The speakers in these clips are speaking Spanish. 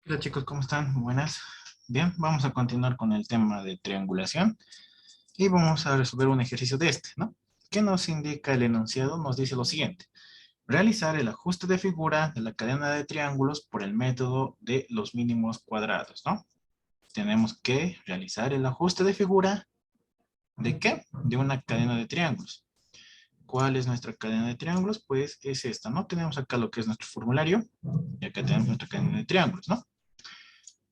Hola chicos, ¿cómo están? Buenas. Bien, vamos a continuar con el tema de triangulación y vamos a resolver un ejercicio de este, ¿no? ¿Qué nos indica el enunciado? Nos dice lo siguiente. Realizar el ajuste de figura de la cadena de triángulos por el método de los mínimos cuadrados, ¿no? Tenemos que realizar el ajuste de figura ¿de qué? De una cadena de triángulos. ¿Cuál es nuestra cadena de triángulos? Pues es esta, ¿no? Tenemos acá lo que es nuestro formulario y acá tenemos nuestra cadena de triángulos, ¿no?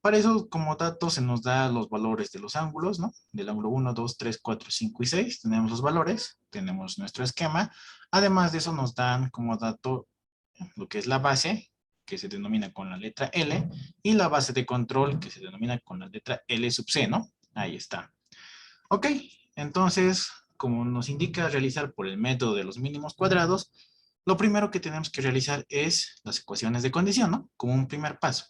Para eso, como dato, se nos da los valores de los ángulos, ¿no? Del ángulo 1, 2, 3, 4, 5 y 6. Tenemos los valores, tenemos nuestro esquema. Además de eso, nos dan como dato lo que es la base, que se denomina con la letra L, y la base de control, que se denomina con la letra L sub C, ¿no? Ahí está. Ok, entonces, como nos indica realizar por el método de los mínimos cuadrados, lo primero que tenemos que realizar es las ecuaciones de condición, ¿no? Como un primer paso.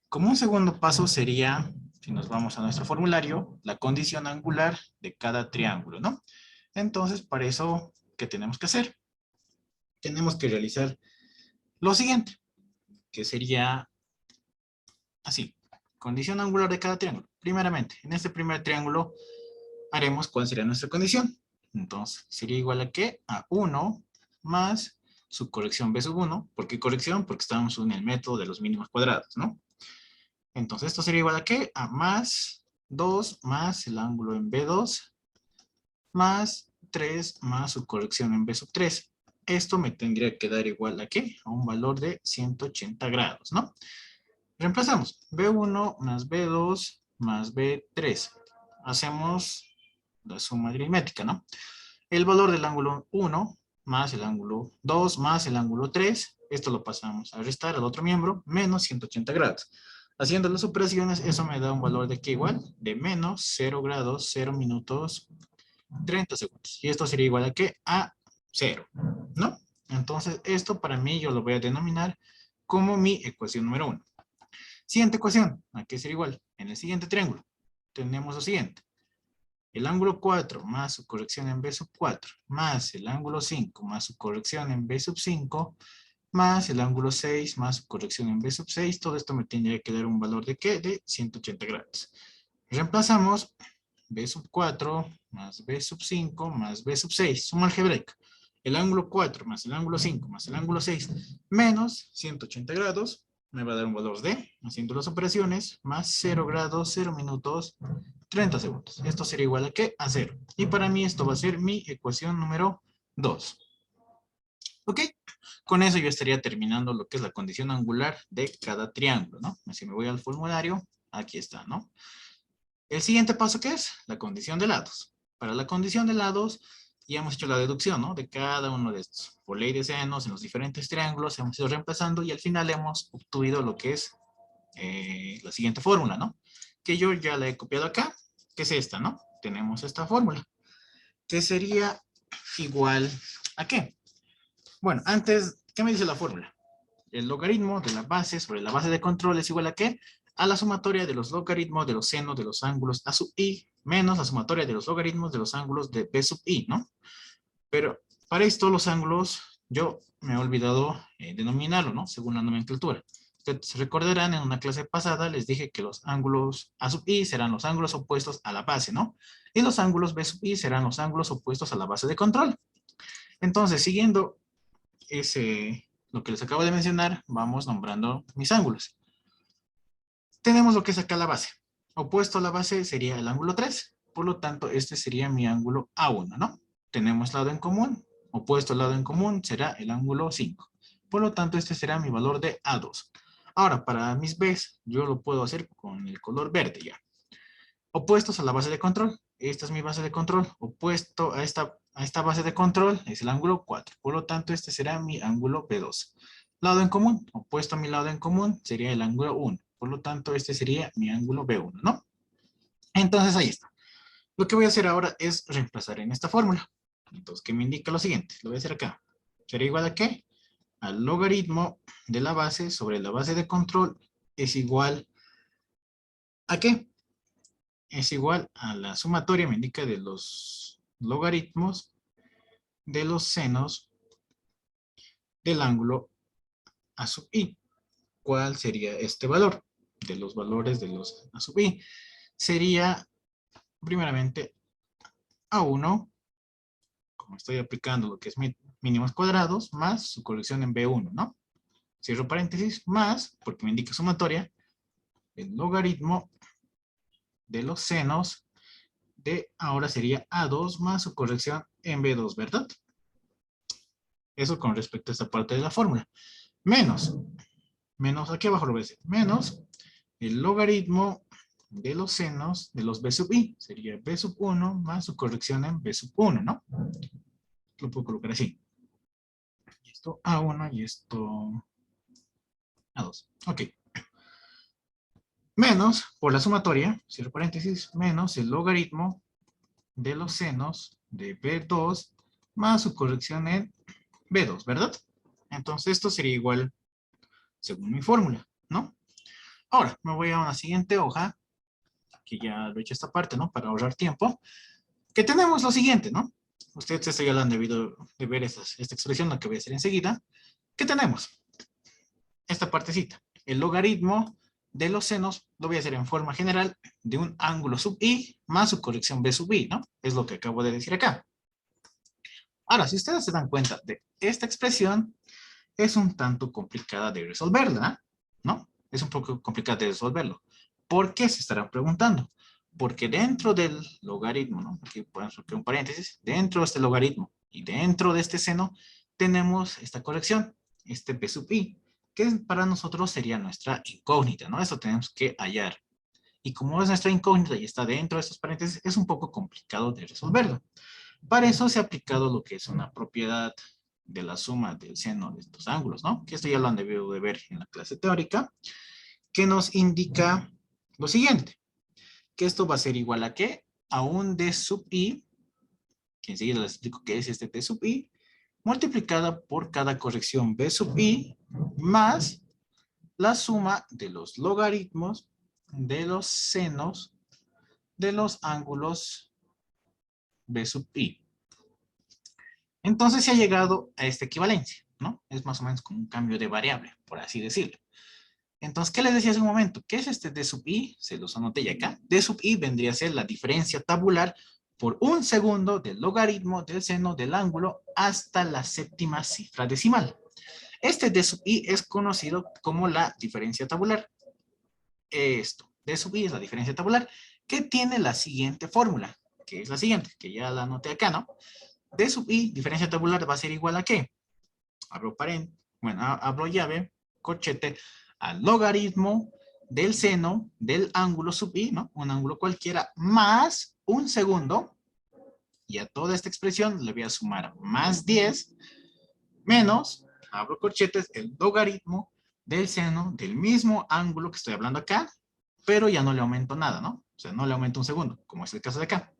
Como un segundo paso sería, si nos vamos a nuestro formulario, la condición angular de cada triángulo, ¿no? Entonces, para eso, ¿qué tenemos que hacer? Tenemos que realizar lo siguiente, que sería así. Condición angular de cada triángulo. Primeramente, en este primer triángulo haremos cuál sería nuestra condición. Entonces, sería igual a ¿qué? A 1 más su corrección b sub 1. ¿Por qué corrección? Porque estamos en el método de los mínimos cuadrados, ¿no? Entonces, esto sería igual a ¿qué? A más 2 más el ángulo en B2 más 3 más su corrección en B sub 3. Esto me tendría que dar igual a ¿qué? A un valor de 180 grados, ¿no? Reemplazamos B1 más B2 más B3. Hacemos la suma aritmética, ¿no? El valor del ángulo 1 más el ángulo 2 más el ángulo 3. Esto lo pasamos a restar al otro miembro, menos 180 grados. Haciendo las operaciones, eso me da un valor de ¿qué igual? De menos 0 grados, 0 minutos, 30 segundos. Y esto sería igual a ¿qué? A 0, ¿no? Entonces, esto para mí yo lo voy a denominar como mi ecuación número 1. Siguiente ecuación, ¿a qué sería igual? En el siguiente triángulo tenemos lo siguiente. El ángulo 4 más su corrección en B sub 4 más el ángulo 5 más su corrección en B sub 5 más el ángulo 6 más su corrección en B sub 6. Todo esto me tendría que dar un valor de ¿qué? De 180 grados. Reemplazamos B sub 4 más B sub 5 más B sub 6. Suma algebraica. El ángulo 4 más el ángulo 5 más el ángulo 6 menos 180 grados me va a dar un valor de, haciendo las operaciones, más 0 grados, 0 minutos, 30 segundos. Esto sería igual a ¿qué? A 0. Y para mí esto va a ser mi ecuación número 2. ¿Ok? Con eso yo estaría terminando lo que es la condición angular de cada triángulo, ¿no? Si me voy al formulario, aquí está, ¿no? El siguiente paso, ¿qué es? La condición de lados. Para la condición de lados, ya hemos hecho la deducción, ¿no? De cada uno de estos. Por ley de senos, en los diferentes triángulos, hemos ido reemplazando y al final hemos obtenido lo que es la siguiente fórmula, ¿no? Que yo ya la he copiado acá, que es esta, ¿no? Tenemos esta fórmula, que sería igual a ¿qué? Bueno, antes, ¿qué me dice la fórmula? El logaritmo de la base sobre la base de control es igual a ¿qué? A la sumatoria de los logaritmos de los senos de los ángulos A sub i menos la sumatoria de los logaritmos de los ángulos de B sub i, ¿no? Pero para esto los ángulos, yo me he olvidado denominarlo, ¿no? Según la nomenclatura. Ustedes recordarán, en una clase pasada les dije que los ángulos A sub i serán los ángulos opuestos a la base, ¿no? Y los ángulos B sub i serán los ángulos opuestos a la base de control. Entonces, siguiendo lo que les acabo de mencionar, vamos nombrando mis ángulos. Tenemos lo que es acá la base. Opuesto a la base sería el ángulo 3. Por lo tanto, este sería mi ángulo A1, ¿no? Tenemos lado en común. Opuesto al lado en común será el ángulo 5. Por lo tanto, este será mi valor de A2. Ahora, para mis Bs, yo lo puedo hacer con el color verde ya. Opuestos a la base de control. Esta es mi base de control. Opuesto a esta base de control es el ángulo 4. Por lo tanto, este será mi ángulo B2. Lado en común. Opuesto a mi lado en común sería el ángulo 1. Por lo tanto, este sería mi ángulo B1, ¿no? Entonces, ahí está. Lo que voy a hacer ahora es reemplazar en esta fórmula. Entonces, ¿qué me indica lo siguiente? Lo voy a hacer acá. ¿Será igual a qué? Al logaritmo de la base sobre la base de control es igual a qué? Es igual a la sumatoria, me indica, de los logaritmos de los senos del ángulo A sub i. ¿cuál sería este valor? De los valores de los A sub i. Sería, primeramente, A1, como estoy aplicando lo que es mínimos cuadrados, más su corrección en B1, ¿no? Cierro paréntesis, más, porque me indica sumatoria, el logaritmo de los senos de ahora sería A2 más su corrección en B2, ¿verdad? Eso con respecto a esta parte de la fórmula. Menos, aquí abajo lo ves, menos el logaritmo de los senos de los B sub i. Sería B sub 1 más su corrección en B sub 1, ¿no? Lo puedo colocar así. Y esto A1 y esto A2. Ok. Menos, por la sumatoria, cierro paréntesis, menos el logaritmo de los senos de B2 más su corrección en B2, ¿verdad? Entonces esto sería igual según mi fórmula, ¿no? Ahora, me voy a una siguiente hoja, que ya lo he hecho esta parte, ¿no? Para ahorrar tiempo, que tenemos lo siguiente, ¿no? Ustedes esto ya lo han debido de ver esta expresión, la que voy a hacer enseguida. ¿Qué tenemos? Esta partecita. El logaritmo de los senos lo voy a hacer en forma general de un ángulo sub i más su corrección b sub i, ¿no? Es lo que acabo de decir acá. Ahora, si ustedes se dan cuenta de esta expresión, es un tanto complicada de resolverla, ¿no? Es un poco complicada de resolverlo. ¿Por qué? Se estarán preguntando. Porque dentro del logaritmo, ¿no? Aquí podemos poner un paréntesis, dentro de este logaritmo y dentro de este seno, tenemos esta corrección, este b sub i, que para nosotros sería nuestra incógnita, ¿no? Eso tenemos que hallar. Y como es nuestra incógnita y está dentro de estos paréntesis, es un poco complicado de resolverlo. Para eso se ha aplicado lo que es una propiedad de la suma del seno de estos ángulos, ¿no? Que esto ya lo han debido de ver en la clase teórica, que nos indica lo siguiente, que esto va a ser igual a ¿qué? A un d sub i, que enseguida les explico qué es este d sub i, multiplicada por cada corrección b sub i, más la suma de los logaritmos de los senos de los ángulos b sub i. Entonces se ha llegado a esta equivalencia, ¿no? Es más o menos como un cambio de variable, por así decirlo. Entonces, ¿qué les decía hace un momento? ¿Qué es este d sub i? Se los anoté ya acá. D sub i vendría a ser la diferencia tabular por un segundo del logaritmo del seno del ángulo hasta la séptima cifra decimal. Este d sub i es conocido como la diferencia tabular. Esto, d sub i es la diferencia tabular, que tiene la siguiente fórmula, que es la siguiente, que ya la anoté acá, ¿no? D sub i, diferencia tabular, va a ser igual a ¿qué? Abro paréntesis, bueno, abro llave, corchete, al logaritmo del seno del ángulo sub i, ¿no? Un ángulo cualquiera, más un segundo, y a toda esta expresión le voy a sumar más 10, menos, abro corchetes, el logaritmo del seno del mismo ángulo que estoy hablando acá, pero ya no le aumento nada, ¿no? O sea, no le aumento un segundo, como es el caso de acá.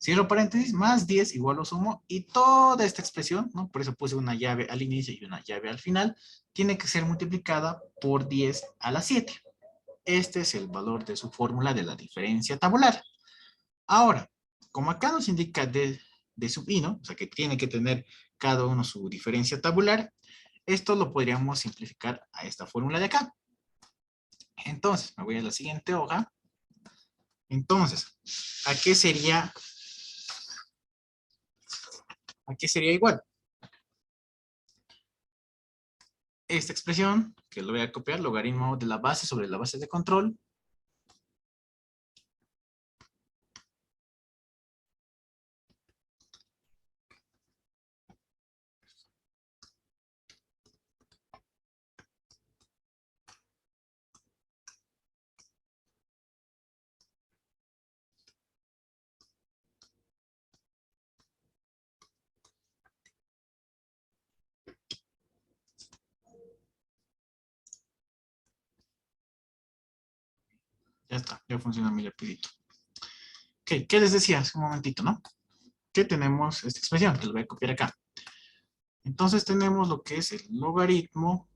Cierro paréntesis, más 10 igual lo sumo, y toda esta expresión, ¿no? Por eso puse una llave al inicio y una llave al final, tiene que ser multiplicada por 10 a la 7. Este es el valor de su fórmula de la diferencia tabular. Ahora, como acá nos indica de sub i, ¿no? O sea que tiene que tener cada uno su diferencia tabular, esto lo podríamos simplificar a esta fórmula de acá. Entonces, me voy a la siguiente hoja. Entonces, ¿a qué sería igual? Esta expresión, que lo voy a copiar, logaritmo de la base sobre la base de control. Ya está, ya funciona mi lapidito. Ok, ¿qué les decía hace un momentito, no? Que tenemos esta expresión, que lo voy a copiar acá. Entonces tenemos lo que es el logaritmo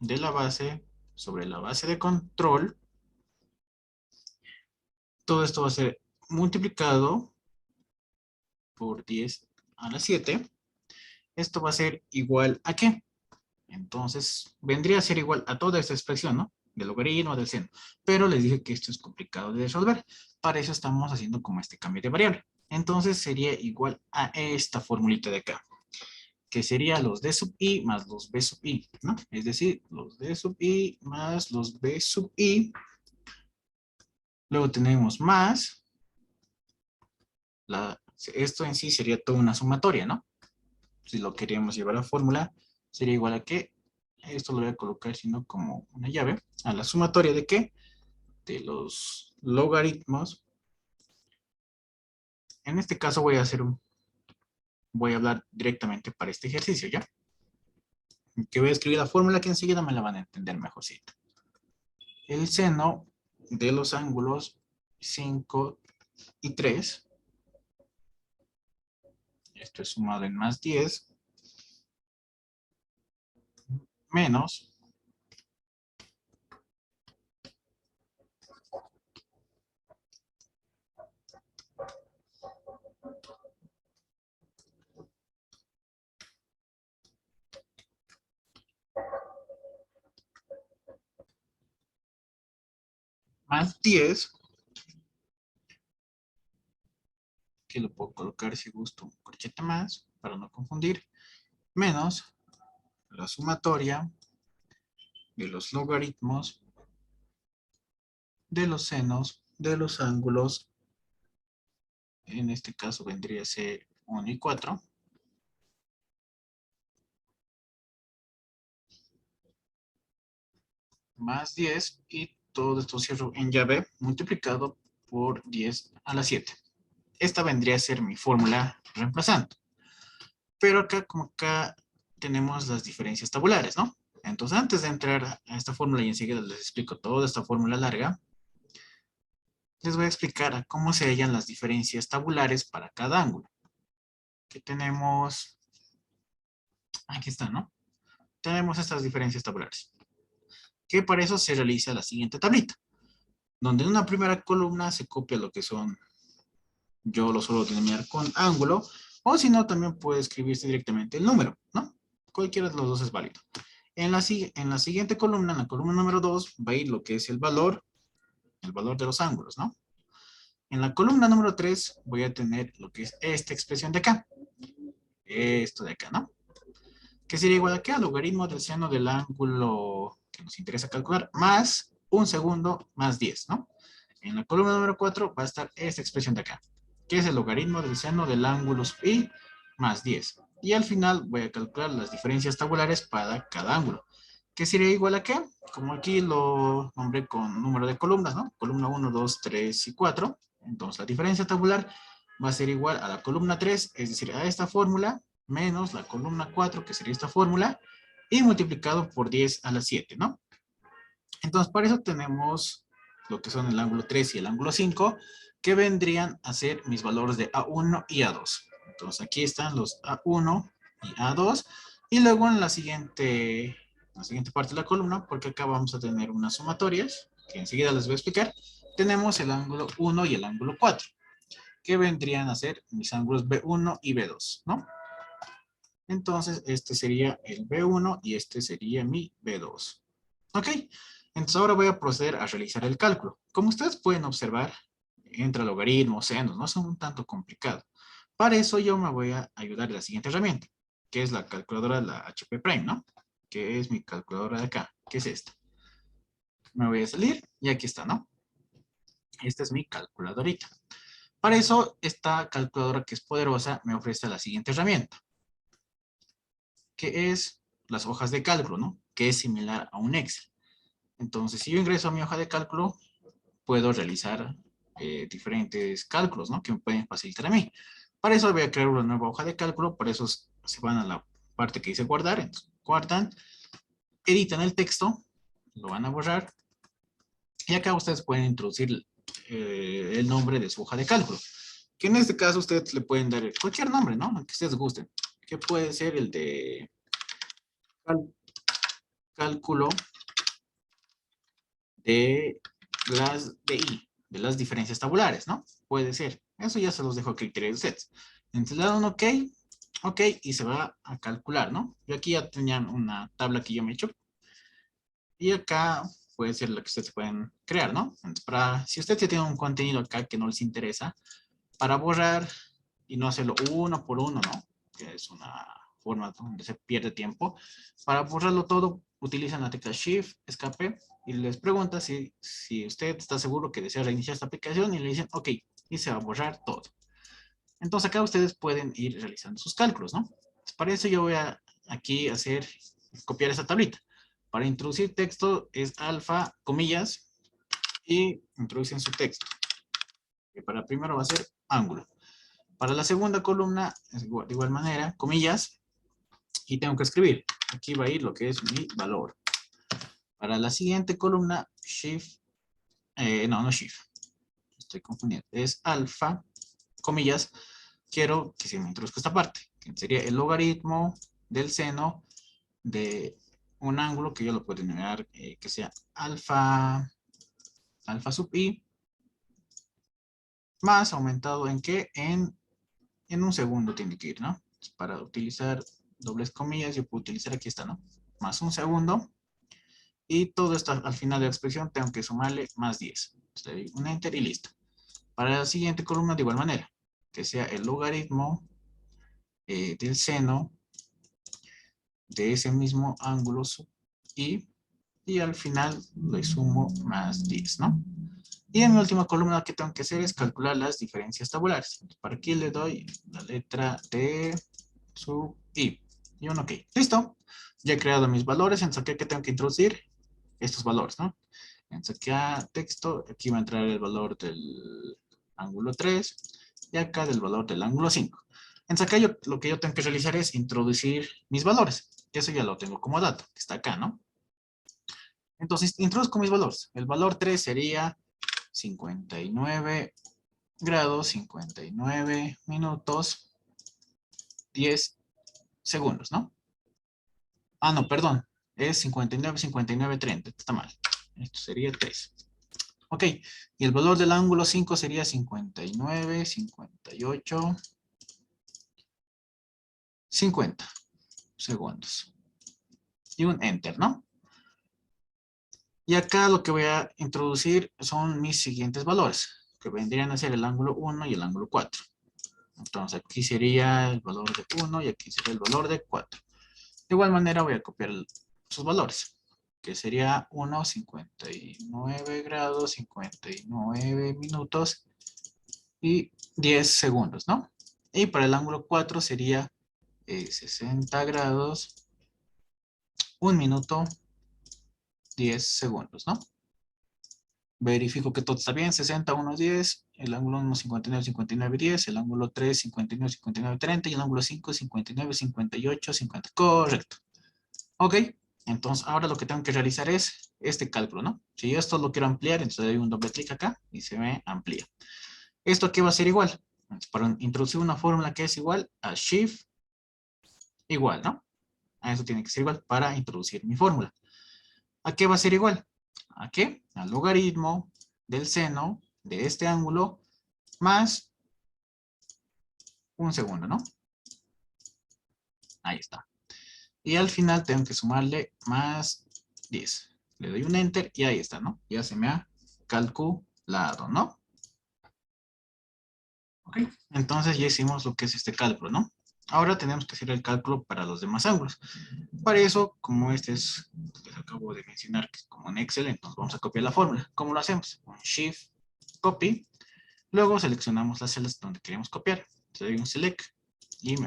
de la base sobre la base de control. Todo esto va a ser multiplicado por 10 a la 7. Esto va a ser igual a ¿qué? Entonces, vendría a ser igual a toda esta expresión, ¿no? Del logaritmo del seno. Pero les dije que esto es complicado de resolver. Para eso estamos haciendo como este cambio de variable. Entonces, sería igual a esta formulita de acá, que sería los d sub i más los b sub i, ¿no? Es decir, los d sub i más los b sub i. Luego tenemos más, esto en sí sería toda una sumatoria, ¿no? Si lo queríamos llevar a la fórmula, sería igual a que, esto lo voy a colocar sino como una llave, a la sumatoria de qué? De los logaritmos. En este caso voy a hablar directamente para este ejercicio, ¿ya? Que voy a escribir la fórmula que enseguida me la van a entender mejorcito. El seno de los ángulos 5 y 3, esto es sumado en más 10, menos más 10, que lo puedo colocar si gusto un corchete más, para no confundir, menos la sumatoria de los logaritmos de los senos de los ángulos, en este caso vendría a ser 1 y 4, más 10, y todo esto cierro en llave multiplicado por 10 a la 7. Esta vendría a ser mi fórmula reemplazando. Pero acá, como acá tenemos las diferencias tabulares, ¿no? Entonces, antes de entrar a esta fórmula y enseguida les explico toda esta fórmula larga, les voy a explicar cómo se hallan las diferencias tabulares para cada ángulo. Que tenemos, aquí está, ¿no? Tenemos estas diferencias tabulares. Que para eso se realiza la siguiente tablita, donde en una primera columna se copia lo que son, yo lo suelo denominar con ángulo, o si no, también puede escribirse directamente el número, ¿no? Cualquiera de los dos es válido. En la siguiente columna, en la columna número 2, va a ir lo que es el valor de los ángulos, ¿no? En la columna número 3 voy a tener lo que es esta expresión de acá. Esto de acá, ¿no? Que sería igual a qué? Al logaritmo del seno del ángulo que nos interesa calcular, más un segundo más 10, ¿no? En la columna número 4 va a estar esta expresión de acá, que es el logaritmo del seno del ángulo pi más 10. Y al final voy a calcular las diferencias tabulares para cada ángulo, que sería igual a qué? Como aquí lo nombré con número de columnas, ¿no? Columna 1, 2, 3 y 4. Entonces la diferencia tabular va a ser igual a la columna 3, es decir, a esta fórmula, menos la columna 4, que sería esta fórmula, y multiplicado por 10 a la 7, ¿no? Entonces, para eso tenemos lo que son el ángulo 3 y el ángulo 5, que vendrían a ser mis valores de A1 y A2. Entonces, aquí están los A1 y A2, y luego en la siguiente parte de la columna, porque acá vamos a tener unas sumatorias, que enseguida les voy a explicar, tenemos el ángulo 1 y el ángulo 4, que vendrían a ser mis ángulos B1 y B2, ¿no? Entonces, este sería el B1 y este sería mi B2. ¿Ok? Entonces ahora voy a proceder a realizar el cálculo. Como ustedes pueden observar, entre logaritmos, senos, no son un tanto complicado. Para eso yo me voy a ayudar de la siguiente herramienta, que es la calculadora de la HP Prime, ¿no? Que es mi calculadora de acá, que es esta. Me voy a salir y aquí está, ¿no? Esta es mi calculadorita. Para eso, esta calculadora que es poderosa me ofrece la siguiente herramienta, que es las hojas de cálculo, ¿no? Que es similar a un Excel. Entonces, si yo ingreso a mi hoja de cálculo, puedo realizar diferentes cálculos, ¿no? Que me pueden facilitar a mí. Para eso voy a crear una nueva hoja de cálculo, para eso se van a la parte que dice guardar, entonces guardan, editan el texto, lo van a borrar, y acá ustedes pueden introducir el nombre de su hoja de cálculo, que en este caso ustedes le pueden dar cualquier nombre, ¿no? El que ustedes gusten, que puede ser el de cálculo de de las diferencias tabulares, ¿no? Puede ser. Eso ya se los dejo a criterio de ustedes. Entonces le dan un OK Ok, y se va a calcular, ¿no? Yo aquí ya tenía una tabla que yo me he hecho. Y acá puede ser lo que ustedes pueden crear, ¿no? Entonces, si usted ya tiene un contenido acá que no les interesa, para borrar y no hacerlo uno por uno, ¿no? Que es una forma donde se pierde tiempo. Para borrarlo todo, utilizan la tecla Shift, escape, y les pregunta si usted está seguro que desea reiniciar esta aplicación y le dicen, ok, y se va a borrar todo. Entonces acá ustedes pueden ir realizando sus cálculos, ¿no? Para eso yo voy a aquí copiar esa tablita. Para introducir texto es alfa, comillas, y introducen su texto. Que para primero va a ser ángulo. Para la segunda columna, es de igual manera, comillas, y tengo que escribir. Aquí va a ir lo que es mi valor. Para la siguiente columna, shift, no shift, estoy confundiendo, es alfa, comillas, quiero que se me introduzca esta parte, que sería el logaritmo del seno de un ángulo que yo lo puedo denominar que sea alfa sub i, más aumentado en qué, en un segundo tiene que ir, ¿no? Para utilizar dobles comillas, yo puedo utilizar aquí está, ¿no? Más un segundo. Y todo esto al final de la expresión tengo que sumarle más 10. Entonces le doy un enter y listo. Para la siguiente columna de igual manera, que sea el logaritmo del seno de ese mismo ángulo sub i, y al final le sumo más 10, ¿no? Y en mi última columna, lo que tengo que hacer es calcular las diferencias tabulares. Para aquí le doy la letra D sub I. Y un OK. Listo. Ya he creado mis valores. En saqué que tengo que introducir estos valores, ¿no? En saqué texto. Aquí va a entrar el valor del ángulo 3. Y acá del valor del ángulo 5. En saqué lo que yo tengo que realizar es introducir mis valores. Que eso ya lo tengo como dato. Que está acá, ¿no? Entonces, introduzco mis valores. El valor 3 sería 59 grados, 59 minutos, 10 segundos, ¿no? Ah, no, perdón. Es 59, 59, 30. Está mal. Esto sería 3. Ok. Y el valor del ángulo 5 sería 59, 58, 50 segundos. Y un enter, ¿no? Y acá lo que voy a introducir son mis siguientes valores, que vendrían a ser el ángulo 1 y el ángulo 4. Entonces aquí sería el valor de 1 y aquí sería el valor de 4. De igual manera voy a copiar sus valores, que sería 1, 59 grados, 59 minutos y 10 segundos, ¿no? Y para el ángulo 4 sería 60 grados, 1 minuto, 10 segundos, ¿no? Verifico que todo está bien, 60, 1, 10, el ángulo 1, 59, 59, 10, el ángulo 3, 59, 59, 30, y el ángulo 5, 59, 58, 50. Correcto. Ok, entonces ahora lo que tengo que realizar es este cálculo, ¿no? Si yo esto lo quiero ampliar, entonces doy un doble clic acá y se me amplía. ¿Esto aquí va a ser igual? Entonces, para introducir una fórmula que es igual a shift igual, ¿no? A eso tiene que ser igual para introducir mi fórmula. ¿A qué va a ser igual? ¿A qué? Al logaritmo del seno de este ángulo más un segundo, ¿no? Ahí está. Y al final tengo que sumarle más 10. Le doy un enter y ahí está, ¿no? Ya se me ha calculado, ¿no? Ok. Entonces ya hicimos lo que es este cálculo, ¿no? Ahora tenemos que hacer el cálculo para los demás ángulos. Para eso, como este es, les acabo de mencionar que es como en Excel, entonces vamos a copiar la fórmula. ¿Cómo lo hacemos? Con Shift, Copy. Luego seleccionamos las celdas donde queremos copiar. Le doy un Select y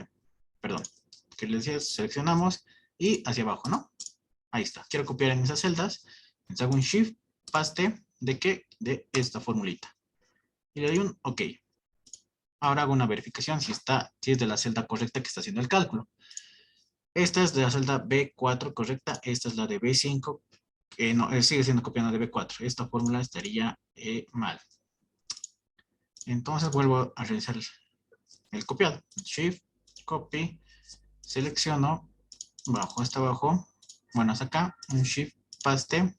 perdón, que les decía, seleccionamos y hacia abajo, ¿no? Ahí está. Quiero copiar en esas celdas. Les hago un Shift, paste, ¿de qué? De esta formulita. Y le doy un OK. Ahora hago una verificación si es de la celda correcta que está haciendo el cálculo. Esta es de la celda B4 correcta. Esta es la de B5. Que no, sigue siendo copiando de B4. Esta fórmula estaría mal. Entonces vuelvo a realizar el copiado. Shift, Copy, selecciono, bajo hasta abajo. Bueno, hasta acá. Un Shift, paste.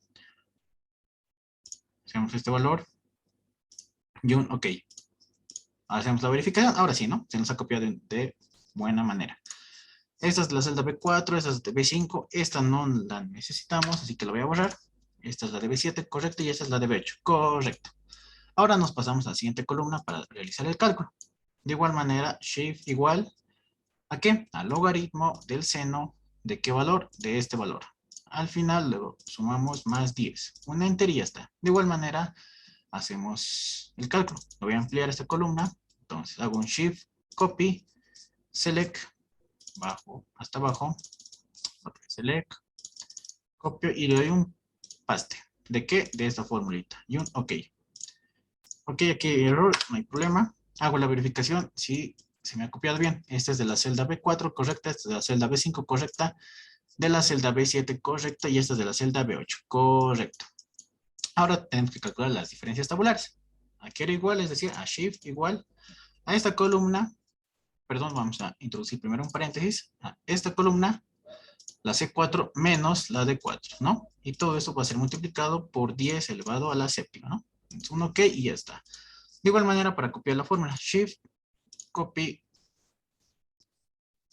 Hacemos este valor. Y un OK. Hacemos la verificación. Ahora sí, ¿no? Se nos ha copiado de buena manera. Esta es la celda B4, esta es de B5, esta no la necesitamos, así que la voy a borrar. Esta es la de B7, correcto, y esta es la de B8, correcto. Ahora nos pasamos a la siguiente columna para realizar el cálculo. De igual manera, shift igual, ¿a qué? Al logaritmo del seno, ¿de qué valor? De este valor. Al final luego sumamos más 10. Un enter y ya está. De igual manera, hacemos el cálculo. Lo voy a ampliar esta columna. Entonces hago un shift, copy, select, bajo hasta abajo, select, copio y le doy un paste. ¿De qué? De esta formulita. Y un OK. Ok, aquí error, no hay problema. Hago la verificación si se me ha copiado bien. Esta es de la celda B4 correcta, esta es de la celda B5 correcta, de la celda B7 correcta y esta es de la celda B8 correcto. Ahora tenemos que calcular las diferencias tabulares. Aquí era igual, es decir, a shift igual a esta columna, perdón, vamos a introducir primero un paréntesis, a esta columna, la C4 menos la D4, ¿no? Y todo esto va a ser multiplicado por 10 elevado a la séptima, ¿no? Entonces un OK y ya está. De igual manera, para copiar la fórmula, shift, copy,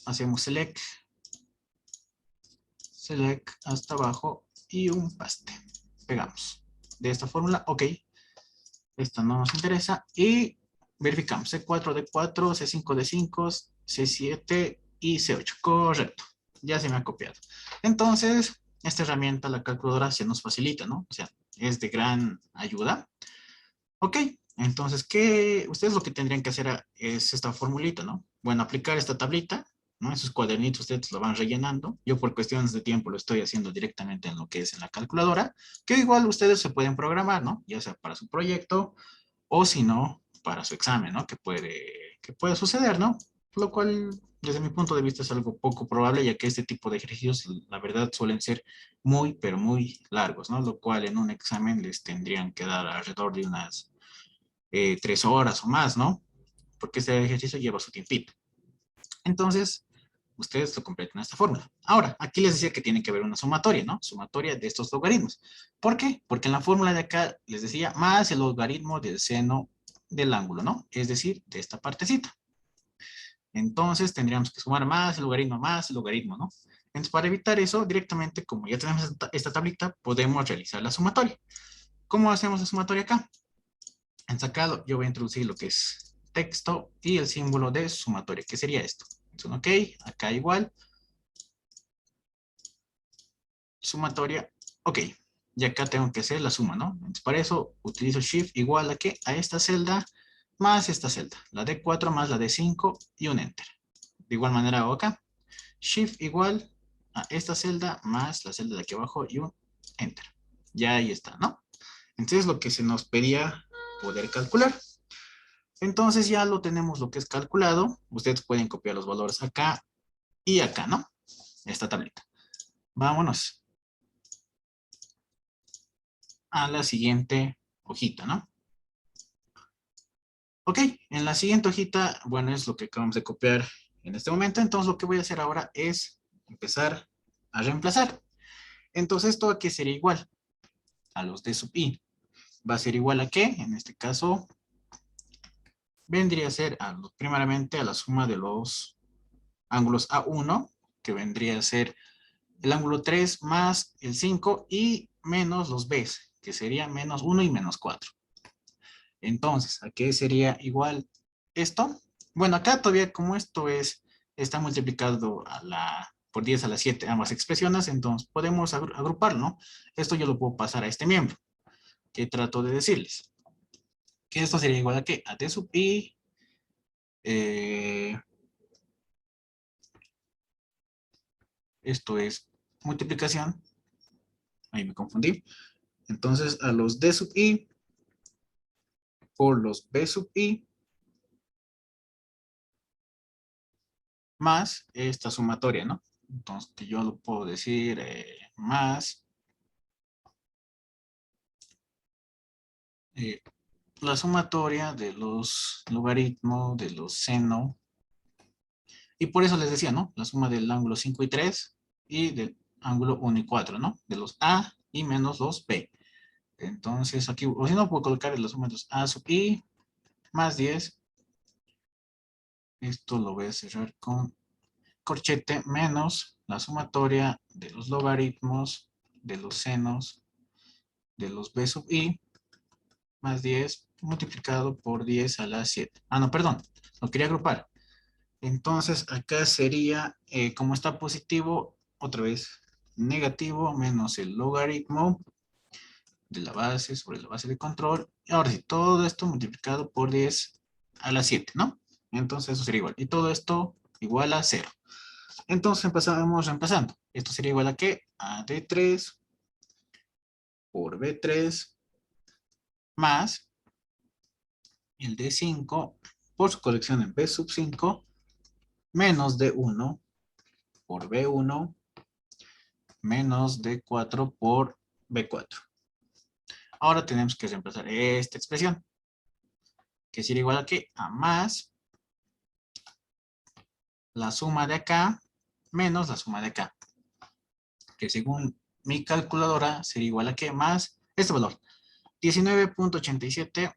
hacemos select hasta abajo y un paste. Pegamos. De esta fórmula, OK. Esta no nos interesa. Y verificamos. C4, D4, C5, D5, C7 y C8. Correcto. Ya se me ha copiado. Entonces, esta herramienta, la calculadora, se nos facilita, ¿no? O sea, es de gran ayuda. OK. Entonces, ustedes lo que tendrían que hacer es esta formulita, ¿no? Bueno, aplicar esta tablita, ¿no? Esos cuadernitos ustedes lo van rellenando. Yo por cuestiones de tiempo lo estoy haciendo directamente en lo que es en la calculadora, que igual ustedes se pueden programar, ¿no? Ya sea para su proyecto o si no, para su examen, ¿no? Que puede suceder, ¿no? Lo cual, desde mi punto de vista, es algo poco probable, ya que este tipo de ejercicios, la verdad, suelen ser muy, pero muy largos, ¿no? Lo cual en un examen les tendrían que dar alrededor de unas 3 horas o más, ¿no? Porque este ejercicio lleva su tiempito. Entonces, ustedes lo completan esta fórmula. Ahora, aquí les decía que tiene que haber una sumatoria, ¿no? Sumatoria de estos logaritmos. ¿Por qué? Porque en la fórmula de acá les decía más el logaritmo del seno del ángulo, ¿no? Es decir, de esta partecita. Entonces, tendríamos que sumar más el logaritmo, ¿no? Entonces, para evitar eso, directamente, como ya tenemos esta tablita, podemos realizar la sumatoria. ¿Cómo hacemos la sumatoria acá? En sacado, yo voy a introducir lo que es texto y el símbolo de sumatoria, que sería esto. Es un OK, acá igual. Sumatoria, OK. Y acá tengo que hacer la suma, ¿no? Entonces, para eso utilizo Shift igual a ¿qué? A esta celda más esta celda. La D4 más la D5 y un Enter. De igual manera hago acá. Shift igual a esta celda más la celda de aquí abajo y un Enter. Ya ahí está, ¿no? Entonces lo que se nos pedía poder calcular. Entonces ya lo tenemos lo que es calculado. Ustedes pueden copiar los valores acá y acá, ¿no? Esta tablita. Vámonos a la siguiente hojita, ¿no? Ok, en la siguiente hojita, bueno, es lo que acabamos de copiar en este momento. Entonces lo que voy a hacer ahora es empezar a reemplazar. Entonces esto aquí sería igual a los de sub i. Va a ser igual a ¿qué? En este caso, vendría a ser primeramente a la suma de los ángulos A1, que vendría a ser el ángulo 3 más el 5 y menos los b, que sería menos 1 y menos 4. Entonces, ¿a qué sería igual esto? Bueno, acá todavía como esto está multiplicado por 10 a la 7 ambas expresiones, entonces podemos agruparlo, ¿no? Esto yo lo puedo pasar a este miembro, que trato de decirles. Que esto sería igual a ¿qué? A d sub i, esto es multiplicación, ahí me confundí. Entonces, a los d sub i por los b sub i más esta sumatoria, ¿no? Entonces, que yo lo puedo decir más la sumatoria de los logaritmos de los seno. Y por eso les decía, ¿no? La suma del ángulo 5 y 3 y del ángulo 1 y 4, ¿no? De los a y menos los b. Entonces, aquí, o si no, puedo colocar la suma de los a sub i más 10 Esto lo voy a cerrar con corchete menos la sumatoria de los logaritmos de los senos de los b sub i más 10 multiplicado por 10 a la 7. Ah, no, perdón, lo quería agrupar. Entonces acá sería, como está positivo, otra vez negativo menos el logaritmo de la base sobre la base de control. Y ahora sí, todo esto multiplicado por 10 a la 7, ¿no? Entonces eso sería igual. Y todo esto igual a 0. Entonces empezamos reemplazando. Esto sería igual a ¿qué? A D3 por B3 más el D5 por su colección en B sub 5 menos D1 por B1 menos D4 por B4. Ahora tenemos que reemplazar esta expresión, que sería igual a ¿qué? A más la suma de acá menos la suma de acá, que según mi calculadora sería igual a ¿qué? Más este valor, 19.87.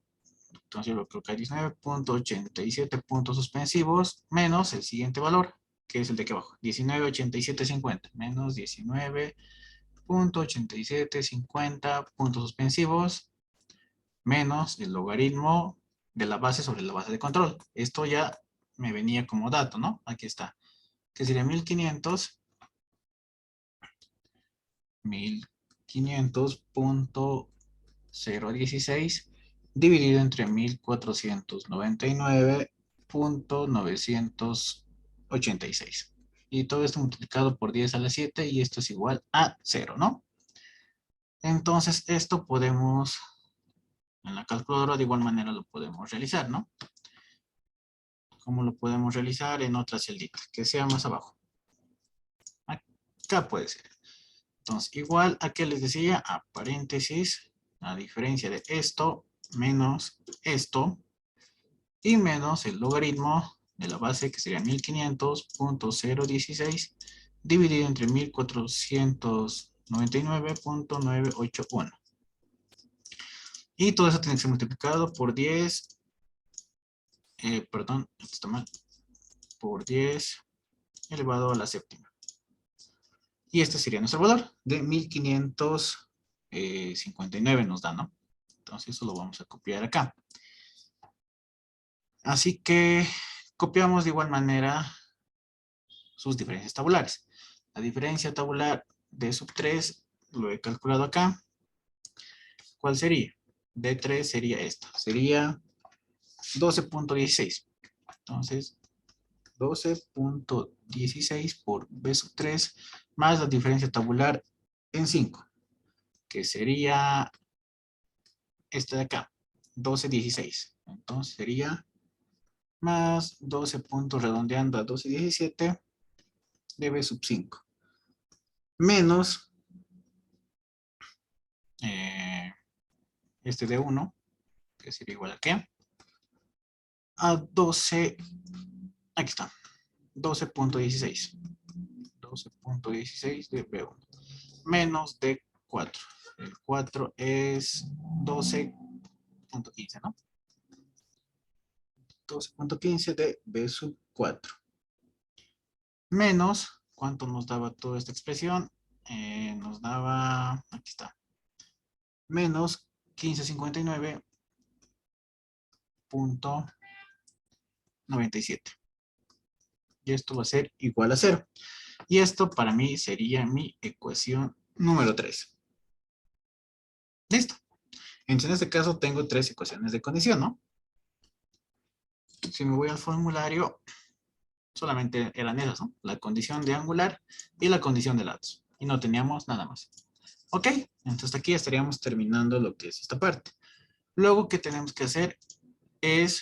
Entonces yo lo coloco a 19.87 puntos suspensivos menos el siguiente valor, que es el de aquí abajo, 19.8750 menos 19.8750 puntos suspensivos menos el logaritmo de la base sobre la base de control. Esto ya me venía como dato, ¿no? Aquí está. Que sería 1500.016 dividido entre 1499.986. Y todo esto multiplicado por 10 a la 7 y esto es igual a 0, ¿no? Entonces esto podemos, en la calculadora de igual manera lo podemos realizar, ¿no? ¿Cómo lo podemos realizar? En otra celdita, que sea más abajo. Acá puede ser. Entonces, igual a que les decía, a paréntesis, la diferencia de esto menos esto y menos el logaritmo de la base que sería 1500.016 dividido entre 1499.981. Y todo eso tiene que ser multiplicado por 10, perdón, esto está mal, por 10 elevado a la séptima. Y este sería nuestro valor de 1559 nos da, ¿no? Entonces eso lo vamos a copiar acá. Así que copiamos de igual manera sus diferencias tabulares. La diferencia tabular de sub 3 lo he calculado acá. ¿Cuál sería? D3 sería esta. Sería 12.16. Entonces, 12.16 por B sub 3 más la diferencia tabular en 5, que sería esta de acá, 12.16. Entonces sería más 12 puntos redondeando a 12.17 de B sub 5. Menos este de 1, que sería igual a ¿qué? A 12, aquí está, 12.16. 12.16 de B1. Menos de 4. El 4 es 12.15, ¿no? 12.15 de B sub 4. Menos, ¿cuánto nos daba toda esta expresión? Nos daba, aquí está, menos 1559.97. Y esto va a ser igual a 0. Y esto para mí sería mi ecuación número 3. Listo. Entonces en este caso tengo 3 ecuaciones de condición, ¿no? Si me voy al formulario, solamente eran esas, ¿no? La condición de angular y la condición de lados. Y no teníamos nada más. Ok, entonces aquí estaríamos terminando lo que es esta parte. Luego, ¿qué tenemos que hacer? Es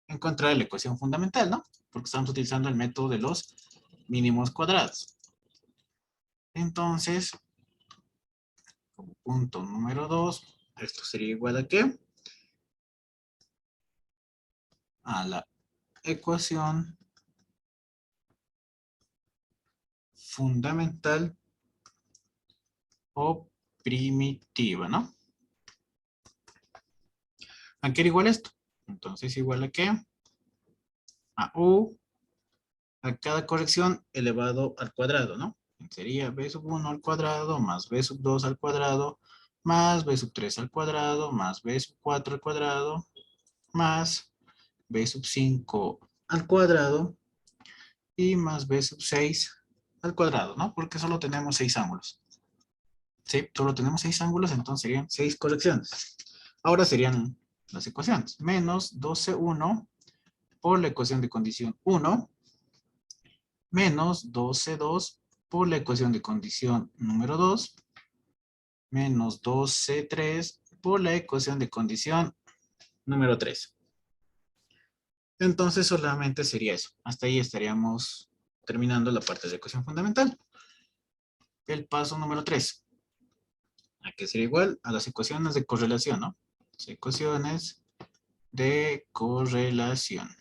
encontrar la ecuación fundamental, ¿no? Porque estamos utilizando el método de los mínimos cuadrados. Entonces, como punto número 2, esto sería igual a ¿qué? A la ecuación fundamental o primitiva, ¿no? ¿A qué era igual esto? Entonces, igual a ¿qué? a U a cada corrección elevado al cuadrado, ¿no? Sería b sub 1 al cuadrado más b sub 2 al cuadrado más b sub 3 al cuadrado más b sub 4 al cuadrado más b sub 5 al cuadrado y más b sub 6 al cuadrado, ¿no? Porque solo tenemos 6 ángulos. Sí, solo tenemos 6 ángulos, entonces serían 6 correcciones. Ahora serían las ecuaciones. Menos 12,1 por la ecuación de condición 1 menos 12,2 por la ecuación de condición número 2 menos 12,3 por la ecuación de condición número 3. Entonces solamente sería eso. Hasta ahí estaríamos terminando la parte de ecuación fundamental. El paso número 3. A que sería igual a las ecuaciones de correlación, ¿no? Las ecuaciones de correlación.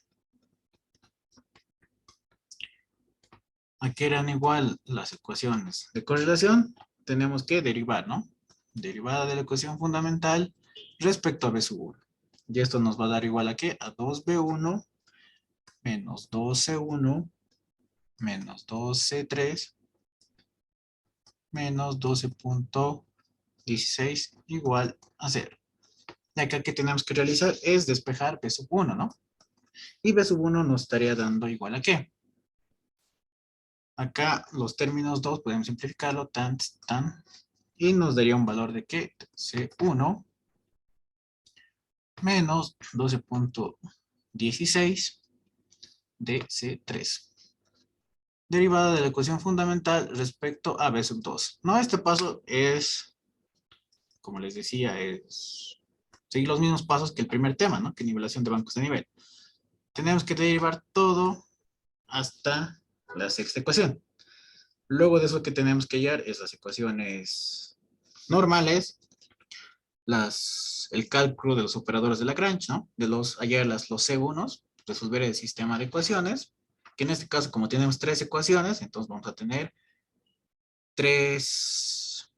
¿A qué eran igual las ecuaciones de correlación? Tenemos que derivar, ¿no? Derivada de la ecuación fundamental respecto a b sub 1. Y esto nos va a dar igual a ¿qué? A 2b1 menos 12,1 menos 12,3 menos 12,16 igual a 0. Y acá que tenemos que realizar es despejar b sub 1, ¿no? Y b sub 1 nos estaría dando igual a ¿qué? Acá los términos 2 podemos simplificarlo, tan, y nos daría un valor de ¿qué? C1 menos 12,16 de C3. Derivada de la ecuación fundamental respecto a B sub 2. No, este paso es, como les decía, es seguir los mismos pasos que el primer tema, ¿no? Que nivelación de bancos de nivel. Tenemos que derivar todo hasta la sexta ecuación. Luego de eso que tenemos que hallar es las ecuaciones normales, el cálculo de los operadores de Lagrange, ¿no? Hallar los C1, resolver el sistema de ecuaciones, que en este caso, como tenemos 3 ecuaciones, entonces vamos a tener tres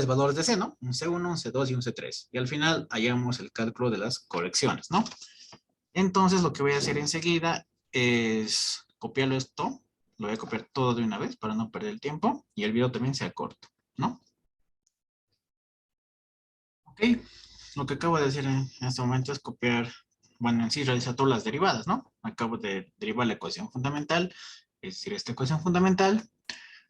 valores de C, ¿no? Un C1, un C2 y un C3. Y al final hallamos el cálculo de las correcciones, ¿no? Entonces lo que voy a hacer enseguida es copiarlo esto. Lo voy a copiar todo de una vez para no perder el tiempo. Y el video también sea corto, ¿no? Ok. Lo que acabo de hacer en este momento es copiar, bueno, en sí realizar todas las derivadas, ¿no? Acabo de derivar la ecuación fundamental, es decir, esta ecuación fundamental,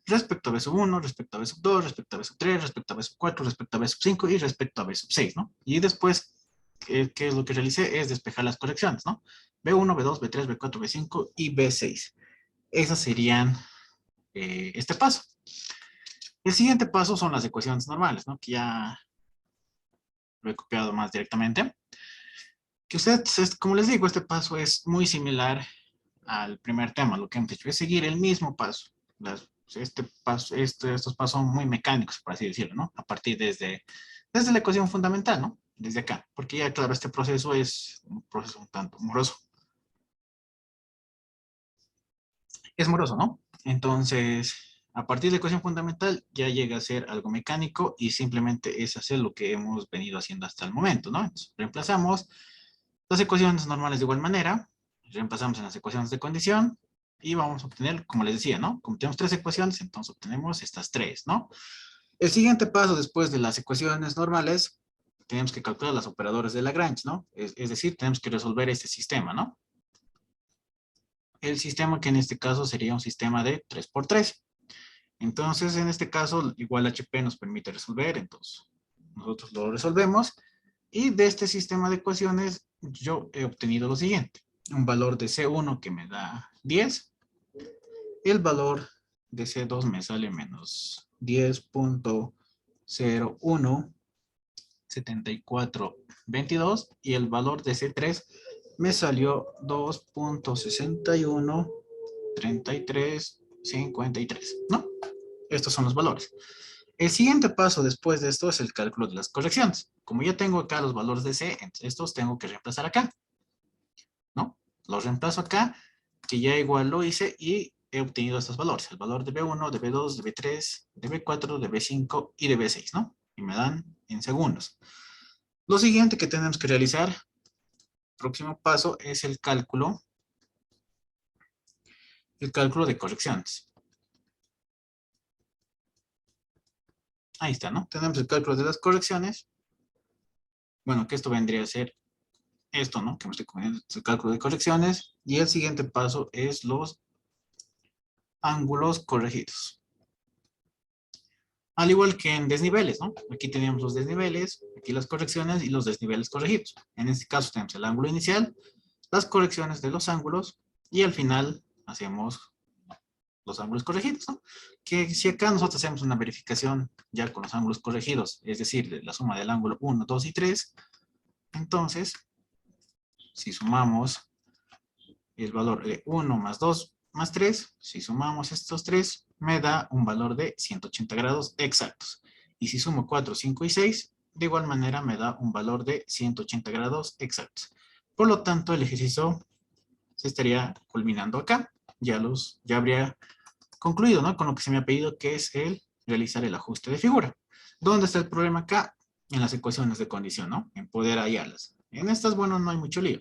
respecto a B sub 1, respecto a B sub 2, respecto a B sub 3, respecto a B sub 4, respecto a B sub 5 y respecto a B sub 6, ¿no? Y después, ¿qué es lo que realicé? Es despejar las correcciones, ¿no? B1, B2, B3, B4, B5 y B6. Esas serían este paso. El siguiente paso son las ecuaciones normales, ¿no? Que ya lo he copiado más directamente. Que ustedes, como les digo, este paso es muy similar al primer tema. Lo que hemos hecho es seguir el mismo paso. Estos pasos son muy mecánicos, por así decirlo, ¿no? A partir desde la ecuación fundamental, ¿no? Desde acá. Porque ya, claro, este proceso es un proceso un tanto moroso. Es moroso, ¿no? Entonces, a partir de la ecuación fundamental ya llega a ser algo mecánico y simplemente es hacer lo que hemos venido haciendo hasta el momento, ¿no? Entonces, reemplazamos las ecuaciones normales de igual manera, reemplazamos en las ecuaciones de condición y vamos a obtener, como les decía, ¿no? Como tenemos 3 ecuaciones, entonces obtenemos estas 3, ¿no? El siguiente paso después de las ecuaciones normales, tenemos que calcular los operadores de Lagrange, ¿no? Es decir, tenemos que resolver este sistema, ¿no? El sistema que en este caso sería un sistema de 3×3. Entonces, en este caso, igual HP nos permite resolver, entonces nosotros lo resolvemos. Y de este sistema de ecuaciones, yo he obtenido lo siguiente. Un valor de C1 que me da 10. El valor de C2 me sale menos 10.017422. Y el valor de C3 me salió 2.613353, ¿no? Estos son los valores. El siguiente paso después de esto es el cálculo de las correcciones. Como ya tengo acá los valores de C, estos tengo que reemplazar acá, ¿no? Los reemplazo acá, que ya igual lo hice y he obtenido estos valores. El valor de B1, de B2, de B3, de B4, de B5 y de B6, ¿no? Y me dan en segundos. Lo siguiente que tenemos que realizar, próximo paso, es el cálculo el cálculo de correcciones. Ahí está, ¿no? Tenemos el cálculo de las correcciones. Bueno, que esto vendría a ser esto, ¿no? Que me estoy comiendo, el cálculo de correcciones. Y el siguiente paso es los ángulos corregidos. Al igual que en desniveles, ¿no? Aquí teníamos los desniveles, aquí las correcciones y los desniveles corregidos. En este caso tenemos el ángulo inicial, las correcciones de los ángulos y al final hacemos los ángulos corregidos, ¿no? Que si acá nosotros hacemos una verificación ya con los ángulos corregidos, es decir, la suma del ángulo 1, 2 y 3, entonces, si sumamos el valor de 1 más 2 más 3, si sumamos estos 3, me da un valor de 180 grados exactos. Y si sumo 4, 5 y 6, de igual manera me da un valor de 180 grados exactos. Por lo tanto, el ejercicio se estaría culminando acá. Ya habría concluido, ¿no? Con lo que se me ha pedido, que es el realizar el ajuste de figura. ¿Dónde está el problema acá? En las ecuaciones de condición, ¿no? En poder hallarlas. En estas, bueno, no hay mucho lío.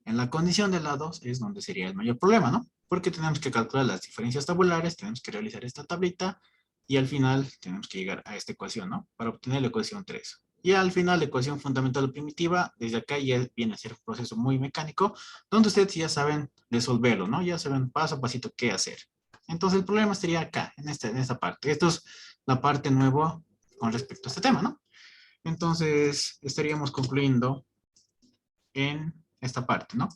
En la condición de lados es donde sería el mayor problema, ¿no? Porque tenemos que calcular las diferencias tabulares, tenemos que realizar esta tablita y al final tenemos que llegar a esta ecuación, ¿no? Para obtener la ecuación 3. Y al final la ecuación fundamental o primitiva, desde acá ya viene a ser un proceso muy mecánico, donde ustedes ya saben resolverlo, ¿no? Ya saben paso a pasito qué hacer. Entonces el problema estaría acá, en esta parte. Esto es la parte nueva con respecto a este tema, ¿no? Entonces estaríamos concluyendo en esta parte, ¿no?